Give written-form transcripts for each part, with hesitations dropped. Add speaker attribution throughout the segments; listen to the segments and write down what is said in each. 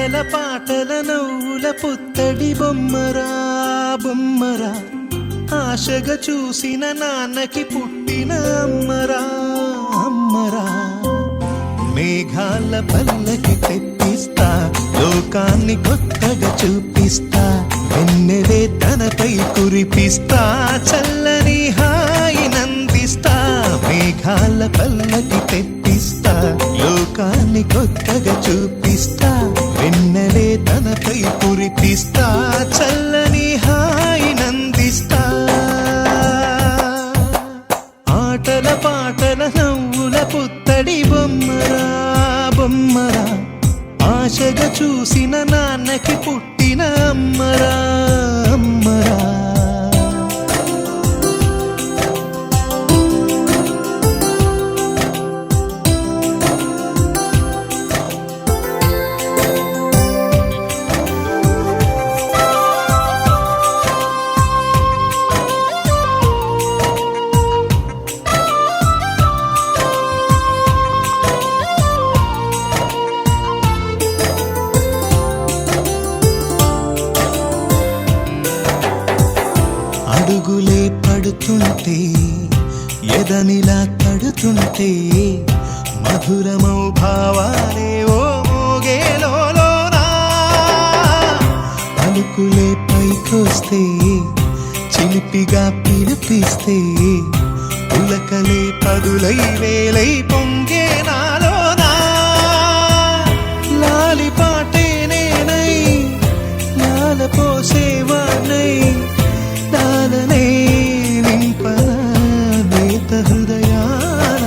Speaker 1: ఆటల పాటల నవ్వుల పుత్తడి బొమ్మరా బొమ్మరా, ఆశగా చూసిన నాన్నకి పుట్టిన అమ్మరా అమ్మరా. మేఘాల పల్లకి తెప్పిస్తా, లోకాన్ని కొత్తగా చూపిస్తా, వెన్నెలే తనపై కురిపిస్తా, చల్లని హాయి నందిస్తా. మేఘాల పల్లకి తెప్పిస్తా, లోకాన్ని కొత్తగా చూపిస్తా, వెన్నెలే తనపై కురిపిస్తా, చల్లని హాయి నందిస్తా. ఆటల పాటల నవ్వుల పుత్తడి బొమ్మరా బొమ్మరా, ఆశగా చూసిన నాన్నకి పుట్టిన అమ్మరా అమ్మరా. అడుగులే పడుతుంటే ఎదనిలా తడుతుంటే, మధురమౌ భావాలే ఓ మోగేలోనా. అలుకులే పైకొస్తే చిలిపిగా పిలిపిస్తే, పులకలే పదులై వేలై పొంగే నాలోనా. లాలి పాటే నేనై లాల పోసేవాణ్ణై, లాలనే నింపనా నేత హృదయాన.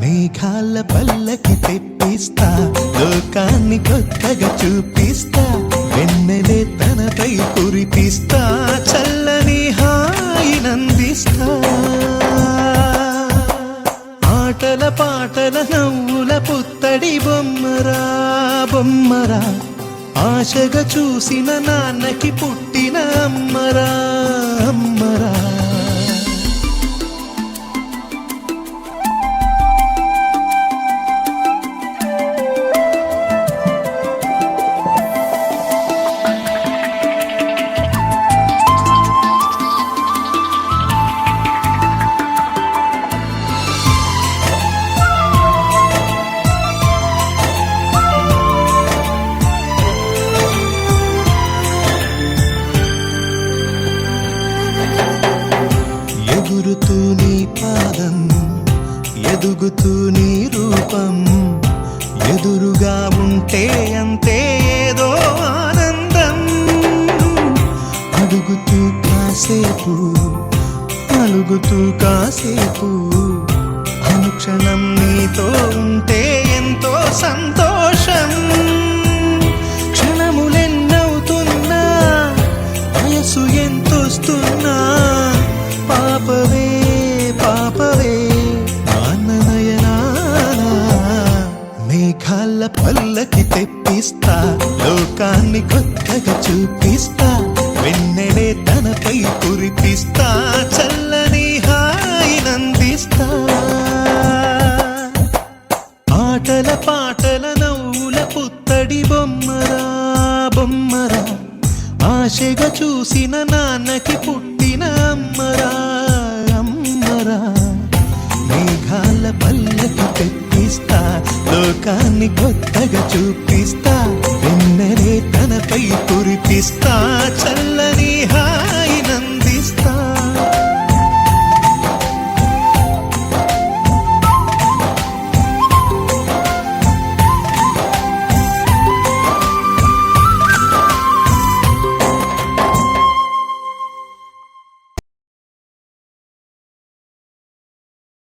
Speaker 1: మేఘాల పల్లకి తెప్పిస్తా, లోకాన్ని కొత్తగా చూపిస్తా, వెన్నెలే తనపై కురిపిస్తా, చల్లని హాయి నందిస్తా. ఆటల పాటల నవ్వుల పుత్తడి బొమ్మరా బొమ్మరా, ఆశగా చూసిన నాన్నకి పుట్టిన అమ్మరా అమ్మరా. ఎగురుతూ నీ పాదం, ఎదుగుతూ నీ రూపం, ఎదురుగా ఉంటే అంతే ఏదో ఆనందం. అడుగుతూ కాసేపు, అలుగుతూ కాసేపు, అనుక్షణం నీతో ఉంటే ఎంతో సంతోషం. క్షణములెన్నవుతున్నా, వయసు ఎంతొస్తున్నా, పాపవే పాపవే నాన్ననయనానా. మేఘాల పల్లకి తెప్పిస్తా, లోకాన్ని కొత్తగా చూపిస్తా, వెన్నెలే తనపై కురిపిస్తా, చల్లని హాయి నందిస్తా. ఆటల పాటల నవ్వుల పుత్తడి బొమ్మరా బొమ్మరా, ఆశగా చూసిన నాన్నకి పుట్టిన అమ్మరా అమ్మరా. మేఘాల పల్లకి తెప్పిస్తా, లోకాన్ని కొత్తగా చూపిస్తా, వెన్నెలే తనపై కురిపిస్తా,